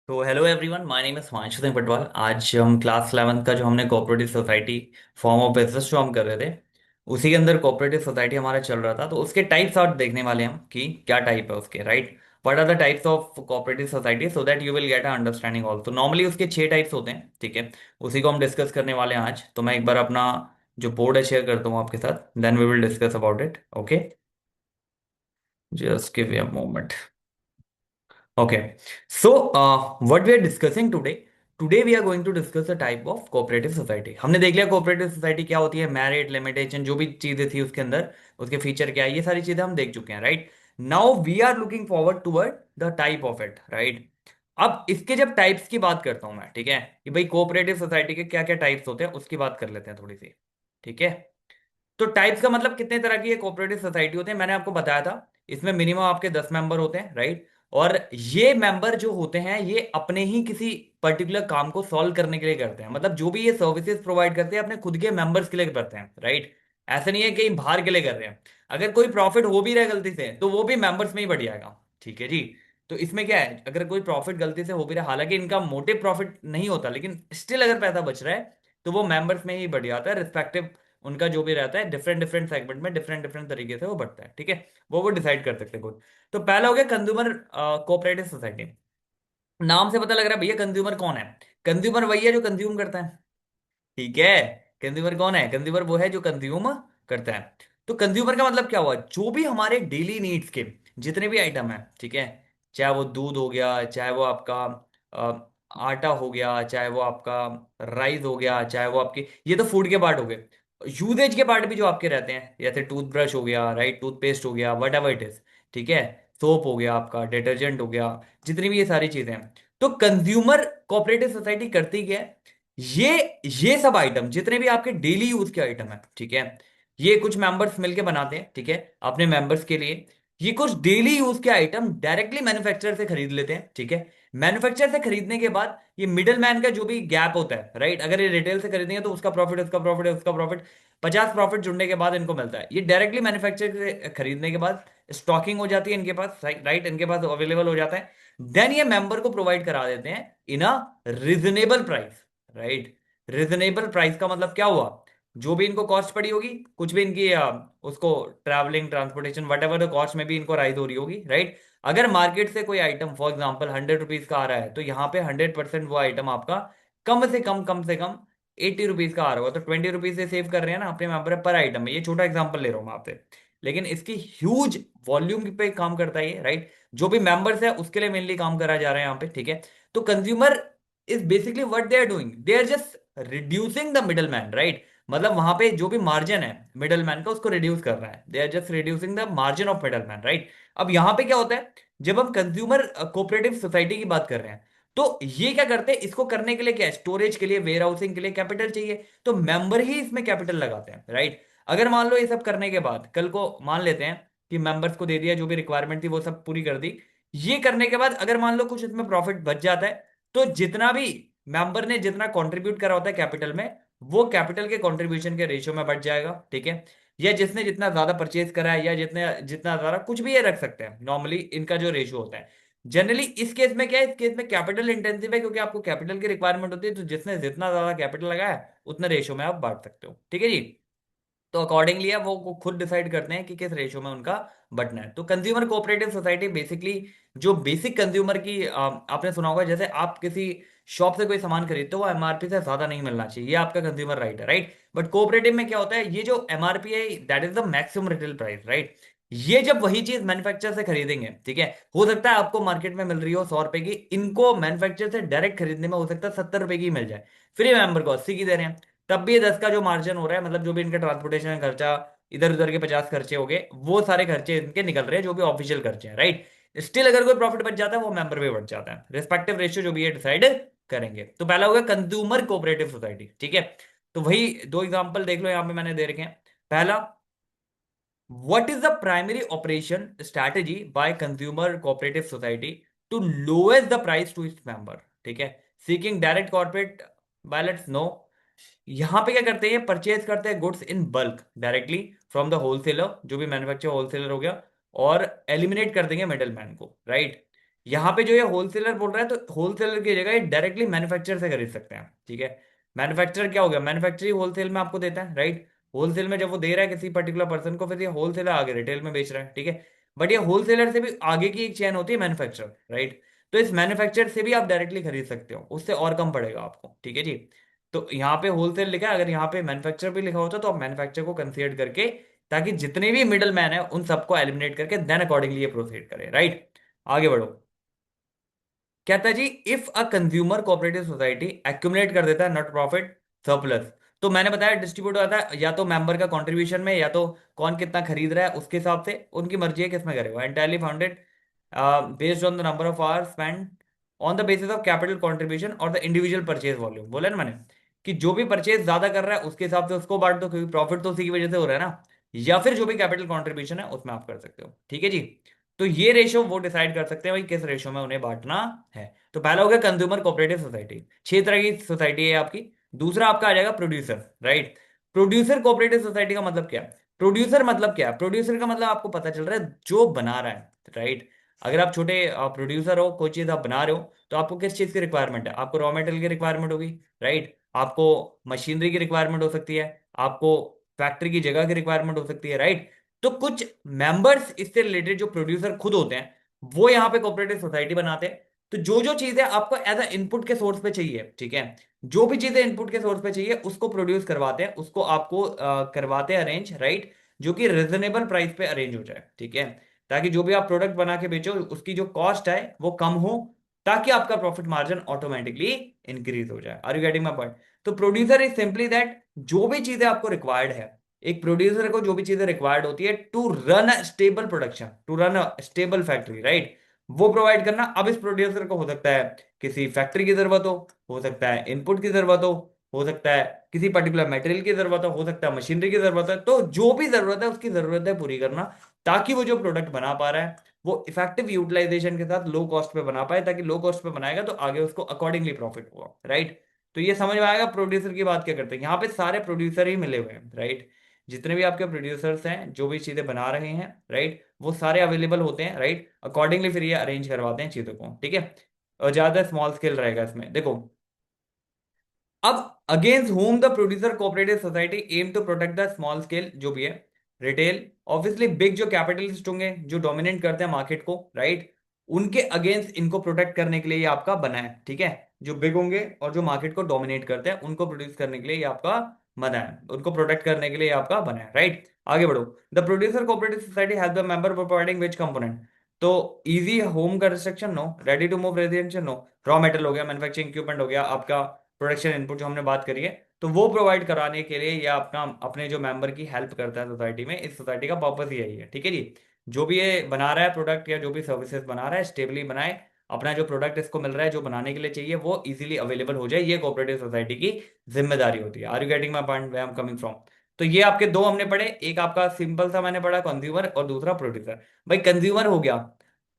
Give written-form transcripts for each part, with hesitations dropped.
तो hello everyone, my name is Himanshu Singh Patwal. आज हम क्लास 11th का जो हमने cooperative society form of business जो हम कर रहे थे, उसी के अंदर कोऑपरेटिव सोसाइटी हमारा चल रहा था। तो उसके टाइप्स आप देखने वाले हैं हम कि क्या टाइप है उसके, right. What are the types of cooperative society so that you will get a understanding also. Normally उसके 6 टाइप्स होते हैं, ठीक है। उसी को हम डिस्कस करने वाले हैं आज। तो मैं एक बार अपना जो बोर्ड है शेयर करता हूँ आपके साथ, then we will discuss about it. Okay, just give a moment. Okay. So, what we are discussing today we are going to discuss the type of cooperative society. हमने देख लिया cooperative society क्या होती है, merit, limitation, जो भी चीजें थी उसके अंदर, उसके फीचर क्या है, ये सारी चीजें हम देख चुके हैं, right. Now we are looking forward toward the type of it, right. अब इसके जब टाइप्स की बात करता हूं मैं, ठीक है, कि भाई कोऑपरेटिव सोसाइटी के क्या क्या टाइप्स होते हैं उसकी बात कर लेते हैं थोड़ी सी, ठीक है। तो टाइप्स का मतलब कितने तरह की ये कोऑपरेटिव सोसाइटी होते हैं मैंने आपको बताया था। इसमें मिनिमम आपके 10 मेंबर होते हैं, राइट। और ये मेंबर जो होते हैं ये अपने ही किसी पर्टिकुलर काम को सॉल्व करने के लिए करते हैं। मतलब जो भी ये सर्विसेज प्रोवाइड करते हैं अपने खुद के मेंबर्स के लिए करते हैं, राइट। ऐसा नहीं है कहीं बाहर के लिए कर रहे हैं। अगर कोई प्रॉफिट हो भी रहा है गलती से तो वो भी मेंबर्स में ही बढ़ जाएगा, ठीक है जी। तो इसमें क्या है, अगर कोई प्रॉफिट गलती से हो भी रहा है, हालांकि इनका मोटिव प्रॉफिट नहीं होता, लेकिन स्टिल अगर पैसा बच रहा है तो वो मेंबर्स में ही बढ़ जाता है, रिस्पेक्टिव उनका जो भी रहता है। डिफरेंट डिफरेंट सेगमेंट में डिफरेंट डिफरेंट तरीके से वो बढ़ता है, ठीक है। वो डिसाइड कर सकते हैं खुद। तो पहला हो गया कंज्यूमर कोऑपरेटिव सोसाइटी। नाम से पता लग रहा है भैया कंज्यूमर कौन है। कंज्यूमर वही है जो कंज्यूम करता है, ठीक है। कंज्यूमर कौन है, कंज्यूमर वो है जो कंज्यूम करता है। तो कंज्यूमर का मतलब क्या हुआ, जो भी हमारे डेली नीड्स के जितने भी आइटम है, ठीक है। चाहे वो दूध हो गया, चाहे वो आपका आटा हो गया, चाहे वो आपका राइस हो गया, चाहे वो आपके, ये तो फूड के पार्ट हो गए। यूजेज के पार्ट भी जो आपके रहते हैं, जैसे टूथब्रश हो गया, राइट, टूथपेस्ट हो गया, वट एवर इट इज, ठीक है। सोप हो गया आपका, डिटर्जेंट हो गया, जितनी भी ये सारी चीजें हैं। तो कंज्यूमर कोऑपरेटिव सोसाइटी करती क्या है, ये सब आइटम जितने भी आपके डेली यूज के आइटम है, ठीक है, ये कुछ मेंबर्स मिलके बनाते हैं, ठीक है, अपने मेंबर्स के लिए। ये कुछ डेली यूज के आइटम डायरेक्टली मैन्युफैक्चरर से खरीद लेते हैं, ठीक है। मैन्युफैक्चरर से खरीदने के बाद ये मिडिल मैन का जो भी गैप होता है, राइट, अगर ये रिटेल से खरीदेंगे तो उसका प्रॉफिट, उसका प्रॉफिट है, उसका प्रॉफिट, 50 प्रॉफिट जुड़ने के बाद इनको मिलता है। ये डायरेक्टली मैन्युफैक्चरर से खरीदने के बाद स्टॉकिंग हो जाती है इनके पास, राइट, इनके पास अवेलेबल हो जाता है। देन ये मेंबर को प्रोवाइड करा देते हैं in a reasonable price, right. Reasonable price का मतलब क्या हुआ, जो भी इनको कॉस्ट पड़ी होगी, कुछ भी इनकी उसको travelling, transportation, what ever the cost में भी इनको राइज हो रही होगी, राइट। अगर मार्केट से कोई आइटम फॉर एग्जांपल 100 रुपीज का आ रहा है, तो यहाँ पे 100% वो आइटम आपका कम से कम 80 रुपीज का आ रहा होगा। तो 20 रुपीज से सेव कर रहे हैं ना अपने मेंबर पर आइटम में। ये छोटा एग्जांपल ले रहा हूँ मैं आपसे, लेकिन इसकी ह्यूज वॉल्यूम पे काम करता है ये, राइट। जो भी मेंबर्स है उसके लिए मेनली काम करा जा रहा है यहाँ पे, ठीक है। तो consumer is basically what they are doing, they are just reducing the middle man, right. मतलब वहां पे जो भी मार्जिन है मिडल मैन का, उसको रिड्यूस कर रहा है। They are just reducing the margin of middle man, right. अब यहाँ पे क्या होता है, जब हम कंज्यूमर कोऑपरेटिव सोसाइटी की बात कर रहे हैं, तो ये क्या करते हैं, इसको करने के लिए क्या, स्टोरेज के लिए, वेयर हाउसिंग के लिए कैपिटल चाहिए, तो मेंबर ही इसमें कैपिटल लगाते हैं, राइट। अगर मान लो ये सब करने के बाद कल को मान लेते हैं कि मेंबर्स को दे दिया, जो भी रिक्वायरमेंट थी वो सब पूरी कर दी। ये करने के बाद अगर मान लो कुछ इसमें प्रॉफिट बच जाता है, तो जितना भी मेंबर ने जितना कंट्रीब्यूट करा होता है कैपिटल में, वो कैपिटल के कंट्रीब्यूशन के रेशियो में बढ़ जाएगा, ठीक है। या जिसने जितना ज्यादा परचेज करा है, या जितने जितना ज्यादा, कुछ भी ये रख सकते हैं नॉर्मली इनका जो रेशियो होता है। जनरली इस केस में क्या है, इस केस में कैपिटल इंटेंसिव है, क्योंकि आपको कैपिटल की रिक्वायरमेंट होती है। तो जिसने जितना ज्यादा कैपिटल लगाया उतना रेशियो में आप बांट सकते हो, ठीक है जी। तो अकॉर्डिंगली अब वो खुद डिसाइड करते हैं कि किस रेशियो में उनका बटना है। तो कंज्यूमर कोऑपरेटिव सोसाइटी बेसिकली जो बेसिक कंज्यूमर की आपने सुना होगा, जैसे आप किसी शॉप से कोई सामान खरीदते हो, वो एमआरपी से ज्यादा नहीं मिलना चाहिए, ये आपका कंज्यूमर राइट है, राइट। बट कोऑपरेटिव में क्या होता है, ये जो एमआरपी है that is the maximum retail price, right. ये जब वही चीज मैन्युफैक्चर से खरीदेंगे, ठीक है, हो सकता है आपको मार्केट में मिल रही हो 100 रुपए की, इनको मैन्युफैक्चर से डायरेक्ट खरीदने में हो सकता है 70 रुपए की मिल जाए, फ्री मेंबर को 80 की दे रहे हैं। तब भी ये 10 का जो मार्जिन हो रहा है, मतलब जो भी इनका ट्रांसपोर्टेशन का खर्चा, इधर उधर के 50 खर्चे हो गए, वो सारे खर्चे इनके निकल रहे हैं जो भी ऑफिशियल खर्चे हैं, राइट। स्टिल अगर कोई प्रॉफिट बच जाता है वो मेंबर पे बढ़ जाता है, रिस्पेक्टिव रेशियो जो भी है डिसाइड करेंगे। तो पहला होगा कंज्यूमर कोऑपरेटिव सोसाइटी, ठीक है। तो वही दो एग्जांपल देख लो यहाँ पे मैंने दे रखे हैं। पहला, what is the primary operation strategy by consumer cooperative society to lowest the price to its member, ठीक है। seeking direct corporate balance, no। यहां पे क्या करते हैं, परचेज करते हैं goods in bulk directly from the wholesaler, जो भी मैन्युफैक्चर होलसेलर हो गया, और एलिमिनेट कर देंगे मिडल मैन को, राइट। यहाँ पे जो ये होलसेलर बोल रहा है, तो होलसेलर की जगह ये डायरेक्टली मैन्युफैक्चरर से खरीद सकते हैं, ठीक है। मैन्युफैक्चरर क्या हो गया, मैन्युफैक्चर ही होलसेल में आपको देता है, राइट। होलसेल में जब वो दे रहा है किसी पर्टिकुलर पर्सन को, फिर ये होलसेलर आगे रिटेल में बेच रहा है, ठीक है। बट ये होलसेलर से भी आगे की एक चेन होती है मैन्युफैक्चरर, राइट। तो इस मैन्युफैक्चरर से भी आप डायरेक्टली खरीद सकते हो, उससे और कम पड़ेगा आपको, ठीक है जी। तो यहाँ पे होलसेल लिखा है, अगर यहाँ पे मैन्युफैक्चरर भी लिखा होता तो आप मैन्युफैक्चरर को कंसीडर करके, ताकि जितने भी मिडल मैन है उन सबको एलिमिनेट करके देन अकॉर्डिंगली ये प्रोसीड करें, राइट। आगे बढ़ो। कहता है जी, if a consumer cooperative society accumulate कर देता है नेट प्रॉफिट सरप्लस, तो मैंने बताया डिस्ट्रीब्यूट होता है या तो मेंबर का कंट्रीब्यूशन में, या तो कौन कितना खरीद रहा है उसके हिसाब से, उनकी मर्जी है किसमें करेगा। Entirely founded based on the number of hours spend on the basis of capital contribution और द इंडिविजुअल परचेज वॉल्यूम। बोला ना मैंने कि जो भी परचेज ज्यादा कर रहा है उसके हिसाब से उसको बांट दो, क्योंकि प्रॉफिट तो उसी की वजह से हो रहा है ना। या फिर जो भी कैपिटल कंट्रीब्यूशन है उसमें आप कर सकते हो, ठीक है जी। तो ये रेशो वो डिसाइड कर सकते हैं भाई किस रेशो में उन्हें बांटना है। तो पहला हो गया कंज्यूमर कोऑपरेटिव सोसाइटी, 6 तरह की सोसाइटी है आपकी। दूसरा आपका आ जाएगा producer, right. Producer cooperative society का मतलब क्या है, प्रोड्यूसर मतलब क्या है, प्रोड्यूसर का मतलब आपको पता चल रहा है जो बना रहा है, राइट। अगर आप छोटे प्रोड्यूसर हो, कोई चीज आप बना रहे हो, तो आपको किस चीज की रिक्वायरमेंट है, आपको रॉ मटेरियल की रिक्वायरमेंट होगी, राइट। आपको मशीनरी की रिक्वायरमेंट हो सकती है, आपको फैक्ट्री की जगह की रिक्वायरमेंट हो सकती है, राइट। तो कुछ मेंबर्स इससे रिलेटेड जो प्रोड्यूसर खुद होते हैं, वो यहाँ पे कोऑपरेटिव सोसाइटी बनाते हैं। तो जो जो चीजें आपको एज अ इनपुट के सोर्स पे चाहिए, ठीक है, जो भी चीजें इनपुट के सोर्स पे चाहिए उसको प्रोड्यूस करवाते हैं, उसको आपको करवाते हैं अरेंज, राइट। जो कि रिजनेबल प्राइस पे अरेंज हो जाए, ठीक है। ताकि जो भी आप प्रोडक्ट बना के बेचो उसकी जो कॉस्ट है वो कम हो, ताकि आपका प्रॉफिट मार्जिन ऑटोमेटिकली इंक्रीज हो जाए। Are you getting my point. तो प्रोड्यूसर इज सिंपली दैट, जो भी चीजें आपको रिक्वायर्ड है, एक प्रोड्यूसर को जो भी चीजें रिक्वायर्ड होती है to run a stable production, to run a stable factory, right, वो प्रोवाइड करना। अब इस प्रोड्यूसर को हो सकता है किसी फैक्ट्री की जरूरत हो सकता है इनपुट की जरूरत हो सकता है किसी पर्टिकुलर मटेरियल की जरूरत हो सकता है मशीनरी की जरूरत है। तो जो भी जरूरत है उसकी जरूरत है पूरी करना, ताकि वो जो प्रोडक्ट बना पा रहा है वो इफेक्टिव यूटिलाइजेशन के साथ लो कॉस्ट पे बना पाए, ताकि लो कॉस्ट पे बनाएगा तो आगे उसको अकॉर्डिंगली प्रॉफिट होगा, राइट। तो ये समझ में आएगा प्रोड्यूसर की बात क्या करते हैं, यहाँ पे सारे प्रोड्यूसर ही मिले हुए हैं, राइट। जितने भी आपके प्रोड्यूसर्स हैं जो भी चीजें बना रहे हैं, राइट, वो सारे अवेलेबल होते हैं, राइट। अकॉर्डिंगली फिर ये अरेंज करवाते हैं चीजों को, ठीक है। और ज्यादा स्मॉल स्केल रहेगा इसमें, देखो। अब against home the producer cooperative society aim to protect the small scale जो भी है रिटेल, ऑब्वियसली बिग जो कैपिटलिस्ट होंगे जो डोमिनेट करते हैं मार्केट को, राइट, उनके अगेंस्ट इनको प्रोटेक्ट करने के लिए ये आपका बना है, ठीक है। जो बिग होंगे और जो मार्केट को डोमिनेट करते हैं उनको प्रोड्यूस करने के लिए ये आपका बना है, उनको प्रोटेक्ट करने के लिए ये आपका बना है, राइट। आगे बढ़ो। The producer cooperative society help the member providing which component, तो easy home construction no, ready to move residential no, raw material हो गया, मैन्युफैक्चरिंग इक्विपमेंट हो गया, आपका प्रोडक्शन इनपुट जो हमने बात करी है, तो वो प्रोवाइड कराने के लिए ये अपना अपने जो मेंबर की हेल्प करता है सोसाइटी में। इस सोसाइटी का पर्पस ही यही है, ठीक है जी। जो भी ये बना रहा है प्रोडक्ट या जो भी सर्विसेज बना रहा है स्टेबली बनाए, अपना जो प्रोडक्ट इसको मिल रहा है जो बनाने के लिए चाहिए वो इजीली अवेलेबल हो जाए, ये कोऑपरेटिव सोसाइटी की जिम्मेदारी होती है। Are you getting my point where I am coming from. तो ये आपके दो हमने पढ़े, एक आपका सिंपल सा मैंने पढ़ा कंज्यूमर और दूसरा प्रोड्यूसर। भाई कंज्यूमर हो गया,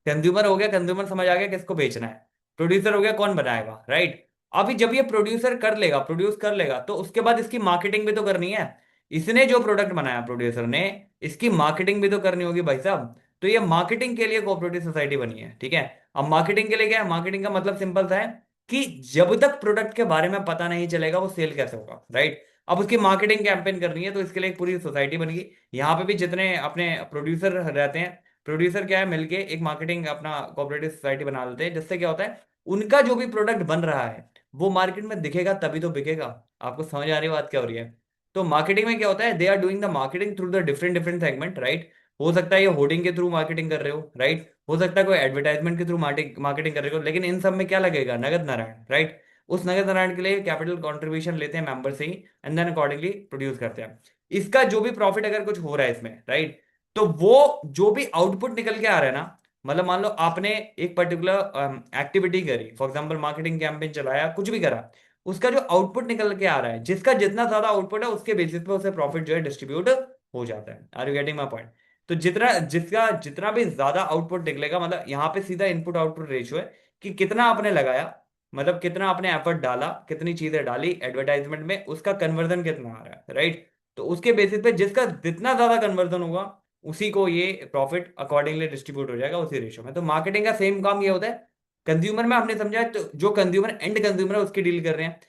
कंज्यूमर हो गया, कंज्यूमर समझ आ गया किसको बेचना है। प्रोड्यूसर हो गया कौन बनाएगा, राइट। अभी जब ये प्रोड्यूसर कर लेगा, प्रोड्यूस कर लेगा, तो उसके बाद इसकी मार्केटिंग भी तो करनी है। इसने जो प्रोडक्ट बनाया प्रोड्यूसर ने, इसकी मार्केटिंग भी तो करनी होगी भाई साहब। तो ये मार्केटिंग के लिए कोऑपरेटिव सोसाइटी बनी है, ठीक है। अब मार्केटिंग के लिए क्या है, मार्केटिंग का मतलब सिंपल सा है कि जब तक प्रोडक्ट के बारे में पता नहीं चलेगा वो सेल कैसे होगा, राइट। अब उसकी मार्केटिंग कैंपेन करनी है तो इसके लिए एक पूरी सोसाइटी बनेगी। यहाँ पे भी जितने अपने प्रोड्यूसर रहते हैं, प्रोड्यूसर क्या है मिलके एक मार्केटिंग अपना कोऑपरेटिव सोसाइटी बना लेते हैं, जिससे क्या होता है उनका जो भी प्रोडक्ट बन रहा है वो मार्केट में दिखेगा तभी तो बिकेगा। आपको समझ आ रही बात क्या हो रही है। तो मार्केटिंग में क्या होता है, they are doing the marketing through the different different segment, right. हो सकता है ये होर्डिंग के थ्रू मार्केटिंग कर रहे हो, राइट। हो सकता है कोई एडवर्टाइजमेंट के थ्रू मार्केटिंग कर रहे हो, लेकिन इन सब में क्या लगेगा, नगद नारायण, राइट। उस नगद नारायण के लिए कैपिटल कंट्रीब्यूशन लेते हैं मेंबर से ही, एंड देन अकॉर्डिंगली प्रोड्यूस करते हैं। इसका जो भी प्रॉफिट अगर कुछ हो रहा है इसमें, राइट, तो वो जो भी आउटपुट निकल के आ रहा है ना, मतलब मान लो आपने एक पर्टिकुलर एक्टिविटी करी, फॉर एग्जांपल मार्केटिंग कैंपेन चलाया, कुछ भी करा, उसका जो आउटपुट निकल के आ रहा है, जिसका जितना ज्यादा आउटपुट है उसके बेसिस पे उसे प्रॉफिट जो है डिस्ट्रीब्यूट हो जाता है। Are you getting my point. तो जितना जिसका जितना भी ज्यादा आउटपुट निकलेगा, मतलब यहाँ पे सीधा इनपुट आउटपुट रेशियो है कि कितना आपने लगाया, मतलब कितना आपने एफर्ट डाला, कितनी चीजें डाली एडवर्टाइजमेंट में, उसका कन्वर्जन कितना आ रहा है, राइट। तो उसके बेसिस पे जिसका जितना ज्यादा कन्वर्जन होगा उसी को ये प्रॉफिट अकॉर्डिंगली डिस्ट्रीब्यूट हो जाएगा उसी रेशियो में। तो मार्केटिंग का सेम काम ये होता है। कंज्यूमर में हमने समझा तो जो कंज्यूमर एंड कंज्यूमर है उसकी डील कर रहे हैं।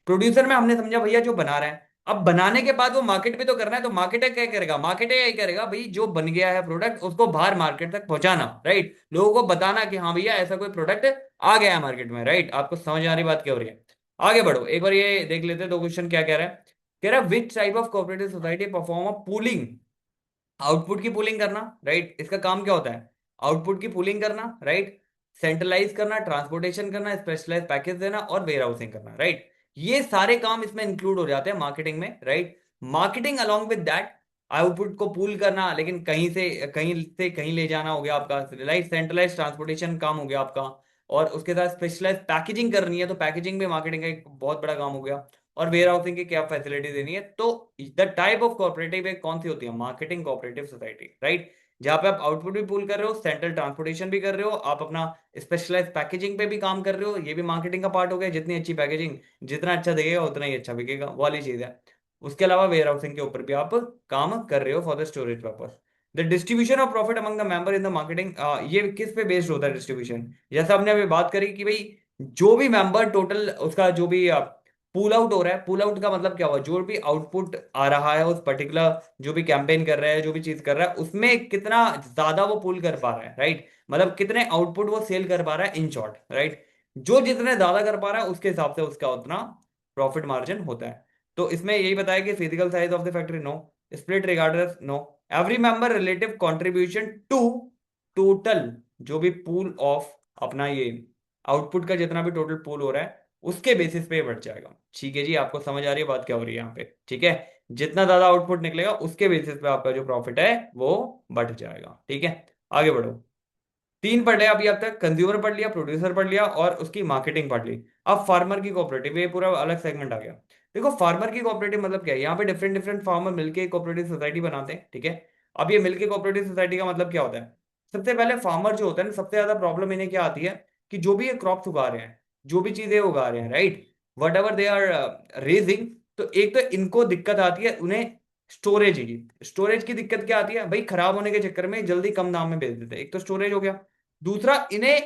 प्रोड्यूसर में हमने समझा भैया जो बना रहा है, अब बनाने के बाद वो मार्केट पे तो करना है, तो मार्केटर क्या करेगा, मार्केटर यही करेगा भाई जो बन गया है प्रोडक्ट उसको बाहर मार्केट तक पहुंचाना, राइट, लोगों को बताना कि हाँ भैया ऐसा कोई प्रोडक्ट आ गया है मार्केट में, राइट। आपको समझ आ रही बात क्या हो रही है? आगे बढ़ो, एक बार ये देख लेते हैं दो क्वेश्चन क्या कह रहा है। कह रहा है which type of cooperative society perform a pooling, output की पूलिंग करना, राइट। इसका काम क्या होता है? आउटपुट की पूलिंग करना, राइट, सेंट्रलाइज करना, ट्रांसपोर्टेशन करना, स्पेशलाइज पैकेज देना और वेयर हाउसिंग करना, राइट। ये सारे काम इसमें इंक्लूड हो जाते हैं मार्केटिंग में, right. Marketing along with that, output को पूल करना, लेकिन कहीं से कहीं ले जाना हो गया आपका, राइट। सेंट्रलाइज ट्रांसपोर्टेशन काम हो गया आपका, और उसके साथ स्पेशलाइज पैकेजिंग करनी है तो पैकेजिंग भी मार्केटिंग का एक बहुत बड़ा काम हो गया, और वेयर हाउसिंग की क्या फैसिलिटी देनी है। तो द टाइप ऑफ कोऑपरेटिव एक कौन सी होती है? Marketing cooperative society, right. जहां पे आप आउटपुट भी पूल कर रहे हो, सेंट्रल ट्रांसपोर्टेशन भी कर रहे हो, आप अपना स्पेशलाइज पैकेजिंग पे भी काम कर रहे हो, ये भी मार्केटिंग का पार्ट हो गया। जितनी अच्छी पैकेजिंग, जितना अच्छा दिखेगा उतना ही अच्छा बिकेगा, वो वाली चीज है। उसके अलावा वेयर हाउसिंग के ऊपर भी आप काम कर रहे हो for the storage purpose. The distribution of profit among the member in the marketing, ये किस पे बेस्ड होता है डिस्ट्रीब्यूशन? जैसा हमने अभी बात करी कि भाई जो भी मेंबर टोटल उसका जो भी पुल आउट हो रहा है, पुल आउट का मतलब क्या हुआ, जो भी आउटपुट आ रहा है उस पर्टिकुलर जो भी कैंपेन कर रहा है, जो भी चीज कर रहा है, उसमें कितना ज्यादा वो पुल कर पा रहा है, राइट। मतलब कितने आउटपुट वो सेल कर पा रहा है इन शॉर्ट, राइट। जो जितने ज्यादा कर पा रहा है उसके हिसाब से उसका उतना प्रॉफिट मार्जिन होता है। तो इसमें यही बताया कि physical size of the factory no, split regardless no, every member relative contribution to total, जो भी पूल ऑफ अपना ये आउटपुट का जितना भी टोटल पूल हो रहा है उसके बेसिस पे बढ़ जाएगा। ठीक है जी, आपको समझ आ रही है बात क्या हो रही है यहाँ पे? ठीक है, जितना ज्यादा आउटपुट निकलेगा उसके बेसिस पे आपका जो प्रॉफिट है वो बढ़ जाएगा। ठीक है, आगे बढ़ो। तीन पढ़ लिया अभी अब तक, कंज्यूमर पढ़ लिया, प्रोड्यूसर पढ़ लिया और उसकी मार्केटिंग पढ़ ली। अब फार्मर की कोऑपरेटिव, ये पूरा अलग सेगमेंट आ गया। देखो फार्मर की कोऑपरेटिव मतलब क्या है, यहाँ पे डिफरेंट डिफरेंट फार्मर मिलके कोऑपरेटिव सोसाइटी बनाते हैं, ठीक है। अब ये मिलके कोऑपरेटिव सोसाइटी का मतलब क्या होता है? सबसे पहले फार्मर जो होता है ना, सबसे ज्यादा प्रॉब्लम इन्हें क्या आती है कि जो भी ये क्रॉप्स उगा रहे हैं, जो भी चीजें उगा रहे हैं, right, whatever they are raising, तो एक तो इनको दिक्कत आती है उन्हें स्टोरेज की। स्टोरेज की दिक्कत क्या आती है भाई, खराब होने के चक्कर में जल्दी कम दाम में बेच देते हैं, एक तो स्टोरेज हो गया। दूसरा, इन्हें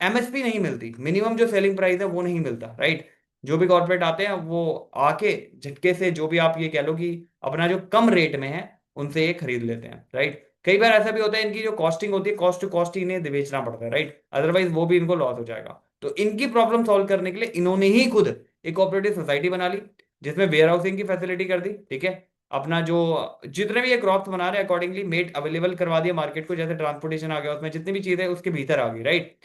एमएसपी नहीं मिलती, मिनिमम जो सेलिंग प्राइस है वो नहीं मिलता, राइट। जो भी कॉर्पोरेट आते हैं वो आके झटके से जो भी आप ये कह लो कि अपना जो कम रेट में है उनसे ये खरीद लेते हैं, राइट। कई बार ऐसा भी होता है इनकी जो कॉस्टिंग होती है, कॉस्ट टू कॉस्ट ही इन्हें बेचना पड़ता है, राइट, अदरवाइज वो भी इनको लॉस हो जाएगा। तो इनकी प्रॉब्लम सॉल्व करने के लिए इन्होंने ही खुद एक कोऑपरेटिव सोसाइटी बना ली, जिसमें वेयर हाउसिंग की फैसिलिटी कर दी, ठीक है। अपना जो जितने भी ये क्रॉप्स बना रहे हैं अकॉर्डिंगली मेट अवेलेबल करवा दिया मार्केट को, जैसे ट्रांसपोर्टेशन आ गया उसमें जितनी भी चीजें उसके भीतर आ गई, राइट।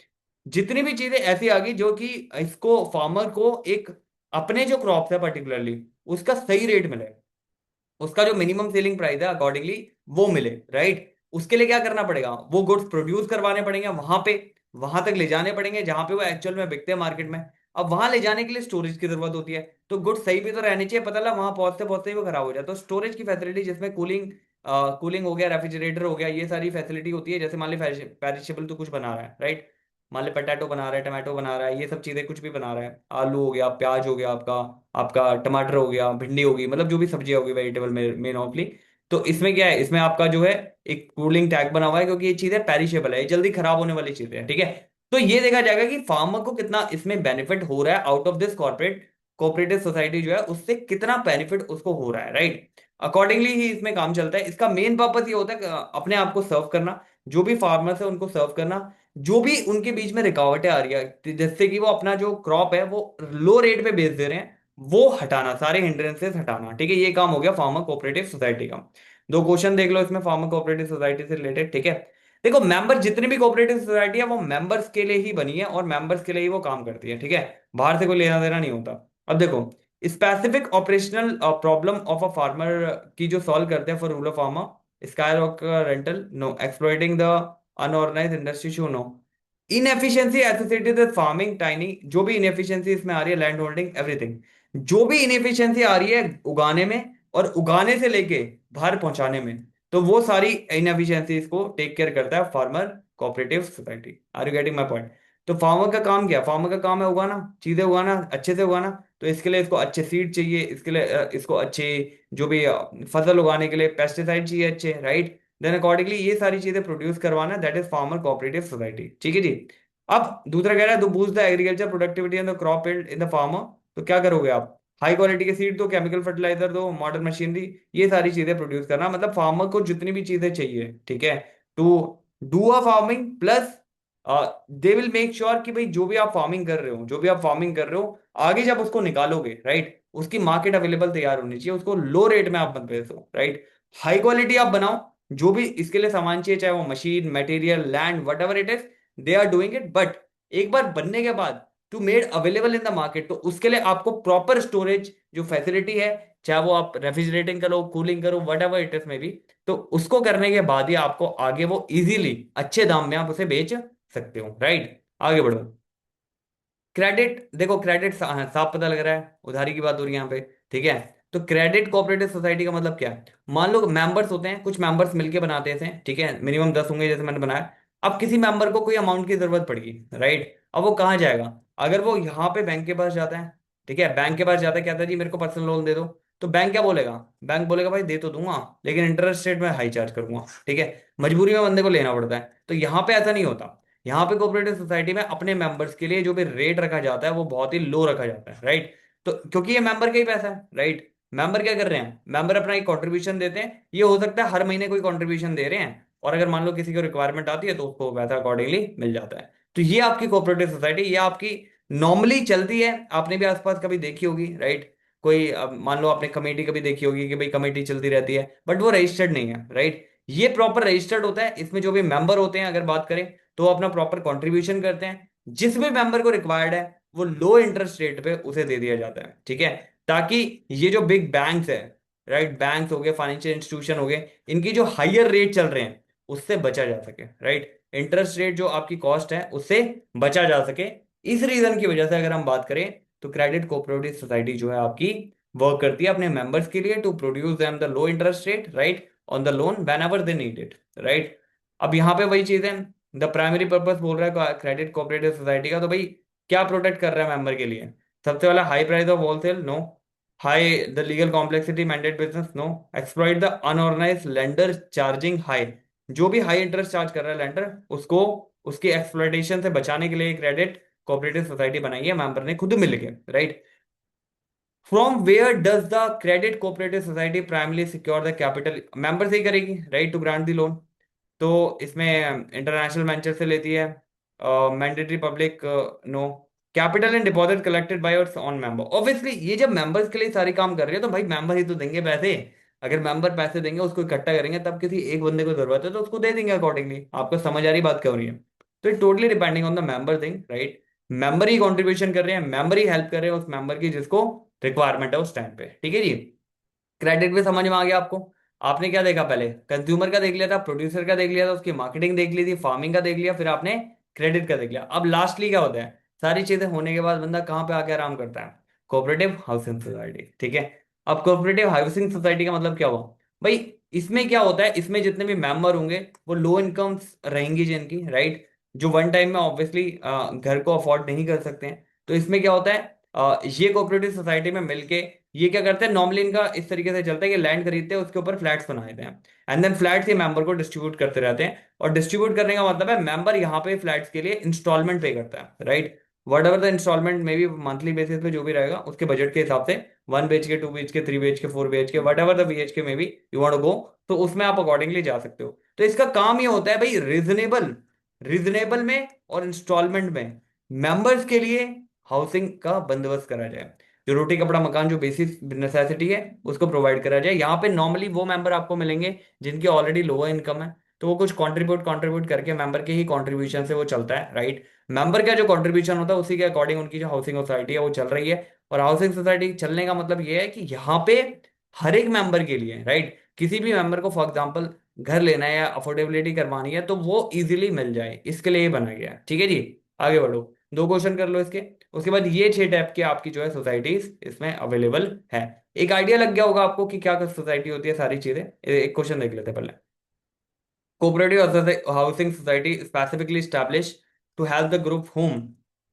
जितनी भी चीजें ऐसी आ गई जो कि इसको फार्मर को एक अपने जो क्रॉप्स है पर्टिकुलरली उसका सही रेट मिले, उसका जो मिनिमम सेलिंग प्राइस है अकॉर्डिंगली वो मिले, राइट। उसके लिए क्या करना पड़ेगा, वो गुड्स प्रोड्यूस करवाने पड़ेंगे वहां पे, वहां तक ले जाने पड़ेंगे जहां पे वो एक्चुअल में बिकते हैं मार्केट में। अब वहां ले जाने के लिए स्टोरेज की जरूरत होती है, तो गुड्स सही भी तो रहनी चाहिए, पता लगा वहां पहुंचते पहुंचते ही वो खराब हो जाए, तो स्टोरेज की फैसिलिटी जिसमें कूलिंग, कूलिंग हो गया, रेफ्रिजरेटर हो गया, ये सारी फैसिलिटी होती है। जैसे मान ली पेरिशेबल तो कुछ बना रहा है, राइट, मान ली पटेटो बना रहा है, टमाटो बना रहा है, ये सब चीजें कुछ भी बना रहा है, आलू हो गया, प्याज हो गया आपका, आपका टमाटर हो गया, भिंडी होगी, मतलब जो भी सब्जियां होगी वेजिटेबल में मेन ऑफली। तो इसमें क्या है, इसमें आपका जो है एक कूलिंग टैग बना हुआ है, क्योंकि ये चीजें पेरिशेबल है, ये जल्दी खराब होने वाली चीजें हैं, ठीक है। तो ये देखा जाएगा कि फार्मर को कितना इसमें बेनिफिट हो रहा है out of this corporate cooperative society जो है उससे कितना बेनिफिट उसको हो रहा है, राइट। अकॉर्डिंगली ही इसमें काम चलता है। इसका मेन पर्पस ये होता है कि अपने आप को सर्व करना, जो भी फार्मर्स है उनको सर्व करना, जो भी उनके बीच में रुकावटें आ रही है जिससे कि वो अपना जो क्रॉप है वो लो रेट पे बेच दे रहे हैं, वो हटाना, सारे हिंड्रेंसेस हटाना, ठीक है। ये काम हो गया फार्मर कोऑपरेटिव सोसाइटी का। दो क्वेश्चन देख लो इसमें फार्मर कोऑपरेटिव सोसाइटी से रिलेटेड, ठीक है। देखो मेंबर जितनी भी कोऑपरेटिव सोसाइटी है वो मेंबर्स के लिए ही बनी है और मेंबर्स के लिए ही वो काम करती है, ठीक है। बाहर से कोई लेना देना नहीं होता। अब देखो, specific operational problem of a farmer की जो सॉल्व करते हैं for rural farmer, sky rock rental no, exploiting the unorganised industry show no, inefficiency associated with farming tiny, जो भी इनएफिशिएंसी इसमें आ रही है, लैंड होल्डिंग एवरीथिंग, जो भी इनएफिशिएंसी आ रही है उगाने में और उगाने से लेके बाहर पहुंचाने में, तो वो सारी इनएफिशिएंसीज को टेक केयर करता है farmer cooperative society. Are you getting my point? तो फार्मर का काम क्या, फार्मर का काम है उगाना, चीजें उगाना, अच्छे से उगाना। तो इसके लिए इसको अच्छे सीड चाहिए, इसके लिए इसको अच्छे जो भी फसल उगाने के लिए पेस्टिसाइड चाहिए अच्छे, राइट। देन अकॉर्डिंगली ये सारी चीजें प्रोड्यूस करवाना, that is farmer cooperative society. ठीक है जी। अब दूसरा कह रहा है, to boost the agriculture productivity and the crop yield in the farmer. तो क्या करोगे आप? हाई क्वालिटी के सीड दो, केमिकल फर्टिलाइजर दो, मॉडर्न मशीनरी, ये सारी चीजें प्रोड्यूस करना, मतलब फार्मर को जितनी भी चीजें चाहिए, ठीक है, to do a farming plus they will make sure कि भाई जो भी आप फार्मिंग कर रहे हो, जो भी आप फार्मिंग कर रहे हो, आगे जब उसको निकालोगे, राइट, उसकी मार्केट अवेलेबल तैयार होनी चाहिए, उसको लो रेट में आप मत बेचो, राइट, हाई क्वालिटी आप बनाओ। जो भी इसके लिए सामान चाहिए, चाहे वो machine, material, land, whatever it is, they are doing it, but एक बार बनने के बाद to made available in the market, तो उसके लिए आपको प्रॉपर स्टोरेज जो फैसिलिटी है, चाहे वो आप रेफ्रिजरेटिंग करो, कूलिंग करो, वट एवर इट इज में भी, तो उसको करने के बाद ही आपको आगे वो इजीली अच्छे दाम में आप उसे बेच सकते हो, राइट। आगे बढ़ो। क्रेडिट देखो, क्रेडिट साफ पता लग रहा है, उधारी की बात हो रही है यहाँ पे, ठीक है। तो क्रेडिट कोऑपरेटिव सोसाइटी का मतलब क्या है? मान लो मेंबर्स होते हैं, कुछ मेंबर्स मिलके बनाते हैं, ठीक है, मिनिमम 10 होंगे जैसे मैंने बनाया। अब किसी मेंबर को कोई अमाउंट की जरूरत पड़ेगी, राइट, अब वो कहाँ जाएगा? अगर वो यहाँ पे बैंक के पास जाता है, ठीक है, बैंक के पास जाता है, कहता है जी मेरे को पर्सनल लोन दे दो, तो बैंक क्या बोलेगा? बैंक बोलेगा भाई दे तो दूंगा, लेकिन इंटरेस्ट रेट में हाई चार्ज करूंगा, ठीक है, मजबूरी में बंदे को लेना पड़ता है। तो यहाँ पे ऐसा नहीं होता। यहाँ पे कोऑपरेटिव सोसाइटी में अपने मेंबर्स के लिए जो भी रेट रखा जाता है वो बहुत ही लो रखा जाता है, राइट। तो क्योंकि ये मेंबर का ही पैसा है, राइट, मेंबर क्या कर रहे हैं? मेंबर अपना एक कंट्रीब्यूशन देते हैं, ये हो सकता है हर महीने कोई कंट्रीब्यूशन दे रहे हैं, और अगर मान लो किसी को रिक्वायरमेंट आती है तो उसको पैसा अकॉर्डिंगली मिल जाता है। तो ये आपकी कोऑपरेटिव सोसाइटी, ये आपकी नॉर्मली चलती है, आपने भी आसपास कभी देखी होगी, राइट। कोई मान लो आपने कमेटी कभी देखी होगी कि भाई कमेटी चलती रहती है, बट वो रजिस्टर्ड नहीं है, राइट। ये प्रॉपर रजिस्टर्ड होता है, इसमें जो भी मेंबर होते हैं अगर बात करें, तो वो अपना प्रॉपर कंट्रीब्यूशन करते हैं, जिस भी मेंबर को रिक्वायर्ड है वो लो इंटरेस्ट रेट पे उसे दे दिया जाता है, ठीक है। ताकि ये जो बिग बैंक्स है, राइट, बैंक्स हो गए, फाइनेंशियल इंस्टीट्यूशन हो गए, इनकी जो हायर रेट चल रहे हैं उससे बचा जा सके, राइट, इंटरेस्ट रेट जो आपकी कॉस्ट है उससे बचा जा सके। इस रीजन की वजह से अगर हम बात करें, तो क्रेडिट कोऑपरेटिव सोसाइटी जो है आपकी वर्क करती है अपने मेंबर्स के लिए, to produce them the low interest rate, right, on the loan whenever they need it, right. अब यहाँ पे वही चीज है, द प्राइमरी पर्पस बोल रहा है क्रेडिट कोऑपरेटिव सोसाइटी का, तो भाई क्या प्रोटेक्ट कर रहा है मेंबर के लिए? सबसे पहला, high price of wholesale, no. High the legal complexity mandate business, no. Exploit the unorganised lender charging high, जो भी हाई इंटरेस्ट चार्ज कर रहा है लेंडर, उसको उसकी एक्सप्लॉइटेशन से बचाने के लिए क्रेडिट कोऑपरेटिव सोसाइटी बनाई है मेंबर ने खुद मिल के, right. From where does the credit cooperative society primary secure the capital? Member से ही करेगी, right, to grant the loan. तो इसमें इंटरनेशनल वेंचर से लेती है, mandatory public, no. Capital and deposit collected by और ऑन मेंबर, ऑब्वियसली ये जब मेंबर्स के लिए सारी काम कर रही है तो भाई मेंबर ही तो देंगे पैसे। अगर मेंबर पैसे देंगे, उसको इकट्ठा करेंगे, तब किसी एक बंदे को जरूरत है तो उसको दे देंगे अकॉर्डिंगली। आपको समझ आ रही बात क्या हो रही है? तो it totally depending on the member thing, right. Member he contribution कर रहे हैं, मेंबर ही हेल्प कर रहे हैं उस मेंबर की जिसको रिक्वायरमेंट है उस टाइम पे, ठीक है जी। क्रेडिट भी समझ में आ गया आपको? आपने क्या देखा? पहले कंज्यूमर का देख लिया था, प्रोड्यूसर का देख लिया था, उसकी मार्केटिंग देख ली थी, फार्मिंग का देख लिया, फिर आपने क्रेडिट का देख लिया। अब लास्टली क्या होता है? सारी चीजें होने के बाद बंदा कहाँ पे आके आराम करता है? कोऑपरेटिव हाउसिंग सोसाइटी, ठीक है। अब कोऑपरेटिव हाउसिंग सोसाइटी का मतलब क्या हुआ? भाई इसमें क्या होता है, इसमें जितने भी मेंबर होंगे वो लो इनकम रहेंगी जिनकी, राइट, जो वन टाइम में ऑब्वियसली घर को अफोर्ड नहीं कर सकते हैं। तो इसमें क्या होता है, ये कोऑपरेटिव सोसाइटी में मिलके ये क्या करते हैं, नॉर्मली इनका इस तरीके से चलता है कि लैंड खरीदते हैं, उसके ऊपर फ्लैट्स बनाए थे, एंड देन फ्लैट्स ये मेंबर को डिस्ट्रीब्यूट करते रहते हैं। और डिस्ट्रीब्यूट करने का मतलब है मेंबर यहाँ पे फ्लैट्स के लिए इंस्टॉलमेंट पे करता है, right. Whatever the instalment में भी मंथली बेसिस पे जो भी रहेगा उसके बजट के हिसाब से, 1 BHK, 2 BHK, 3 BHK, 4 BHK, what ever the BHK में भी यू वांट टू गो, तो उसमें आप अकॉर्डिंगली जा सकते हो। तो इसका काम ये होता है भाई, रीजनेबल रीजनेबल में और इंस्टॉलमेंट में मेंबर्स के लिए हाउसिंग का बंदोबस्त करा जाए। जो रोटी कपड़ा मकान, जो बेसिक नेसेसिटी है, उसको प्रोवाइड करा जाए। यहाँ पे नॉर्मली वो मेंबर आपको मिलेंगे जिनकी ऑलरेडी लोअर इनकम है, तो वो कुछ कंट्रीब्यूट कंट्रीब्यूट करके, मेंबर के ही कंट्रीब्यूशन से वो चलता है, राइट। मेंबर का जो कंट्रीब्यूशन होता है उसी के अकॉर्डिंग उनकी जो हाउसिंग सोसाइटी है वो चल रही है। और हाउसिंग सोसाइटी चलने का मतलब ये है कि यहाँ पे हर एक मेंबर के लिए, राइट, किसी भी मेंबर को फॉर एग्जाम्पल घर लेना है या अफोर्डेबिलिटी करवानी है तो वो इजीली मिल जाए, इसके लिए ये बना गया है, ठीक है जी। आगे बढ़ो, 2 क्वेश्चन कर लो इसके। उसके बाद ये 6 टाइप की आपकी जो है सोसाइटीज इसमें अवेलेबल है। एक आइडिया लग गया होगा आपको कि क्या सोसाइटी होती है, सारी चीजें। एक क्वेश्चन देख लेते हैं पहले। Cooperative housing society specifically establish to help the group home,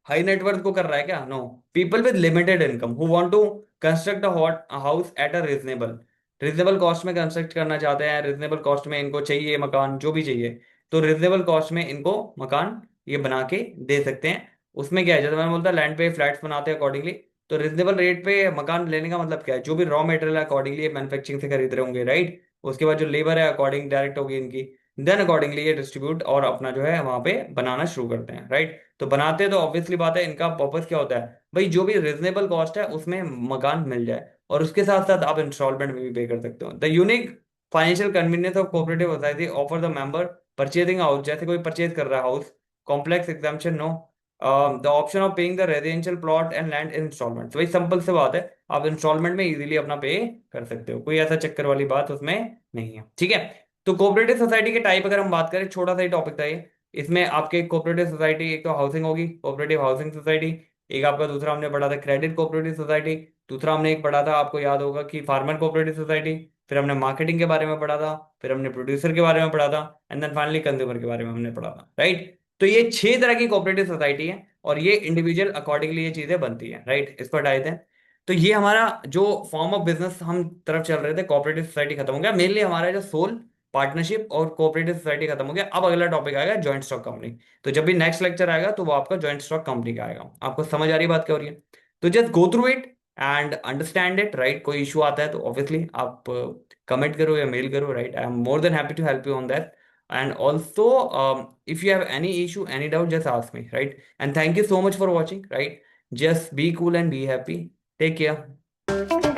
high net worth को कर रहा है क्या? No, people with limited income who want to construct a house at a reasonable, reasonable cost में कंस्ट्रक्ट करना चाहते हैं, रिजनेबल कॉस्ट में इनको चाहिए मकान, जो भी चाहिए, तो रिजनेबल कॉस्ट में इनको मकान ये बना के दे सकते हैं। उसमें क्या है, जैसे मैंने बोलता लैंड पे फ्लैट्स बनाते हैं अकॉर्डिंगली, तो रिजनेबल रेट पे मकान लेने का मतलब क्या है, जो भी रॉ मटेरियल है अकॉर्डिंगली मैन्युफैक्चरिंग से खरीद रहे होंगे, राइट। उसके बाद जो लेबर है अकॉर्डिंग डायरेक्ट होगी इनकी, देन अकॉर्डिंगली ये डिस्ट्रीब्यूट और अपना जो है वहां पे बनाना शुरू करते हैं, राइट। तो बनाते हैं तो ऑब्वियसली बात है, इनका पर्पस क्या होता है भाई, जो भी रिजनेबल कॉस्ट है उसमें मकान मिल जाए, और उसके साथ साथ आप इंस्टॉलमेंट में भी पे कर सकते हो। The unique financial convenience of cooperative society offer the member purchasing house, जैसे कोई परचेज कर रहा है house, complex exemption no, the option of paying the residential plot and land instalment. वही सिंपल से बात है, आप इंस्टॉलमेंट में इजीली अपना पे कर सकते हो, कोई ऐसा चक्कर वाली बात उसमें नहीं है, ठीक है। तो कोऑपरेटिव सोसाइटी के टाइप अगर हम बात करें, छोटा सा ही टॉपिक था ये, इसमें आपके कोऑपरेटिव सोसाइटी, एक तो हाउसिंग होगी कोऑपरेटिव हाउसिंग सोसाइटी, एक आपका दूसरा हमने पढ़ा था क्रेडिट कोऑपरेटिव सोसाइटी, दूसरा हमने एक पढ़ा था आपको याद होगा कि फार्मर कोऑपरेटिव सोसाइटी, फिर हमने मार्केटिंग के बारे में पढ़ा था, फिर हमने प्रोड्यूसर के बारे में पढ़ा था, एंड देन फाइनली कंज्यूमर के बारे में हमने पढ़ा था, राइट। तो ये 6 तरह की कोऑपरेटिव सोसाइटी है, और ये इंडिविजुअल अकॉर्डिंगली ये चीजें बनती है, राइट। इस पर आए थे। तो ये हमारा जो फॉर्म ऑफ बिजनेस हम तरफ चल रहे थे, कोऑपरेटिव सोसाइटी खत्म हो गया, मेनली हमारा जो सोल पार्टनरशिप और कोऑपरेटिव सोसाइटी खत्म हो गया। अब अगला टॉपिक आएगा जॉइंट स्टॉक कंपनी। तो जब भी नेक्स्ट लेक्चर आएगा तो वो आपका जॉइंट स्टॉक कंपनी का आएगा। आपको समझ आ रही बात क्या हो रही है? तो just go through it and understand it, right. कोई इशू आता है तो ऑब्वियसली आप कमेंट करो या मेल करो, right. I am more than happy to help you on that. And also, if you have any issue, any doubt, just ask me, right? And thank you so much for watching, right? Just be cool and be happy. Take care.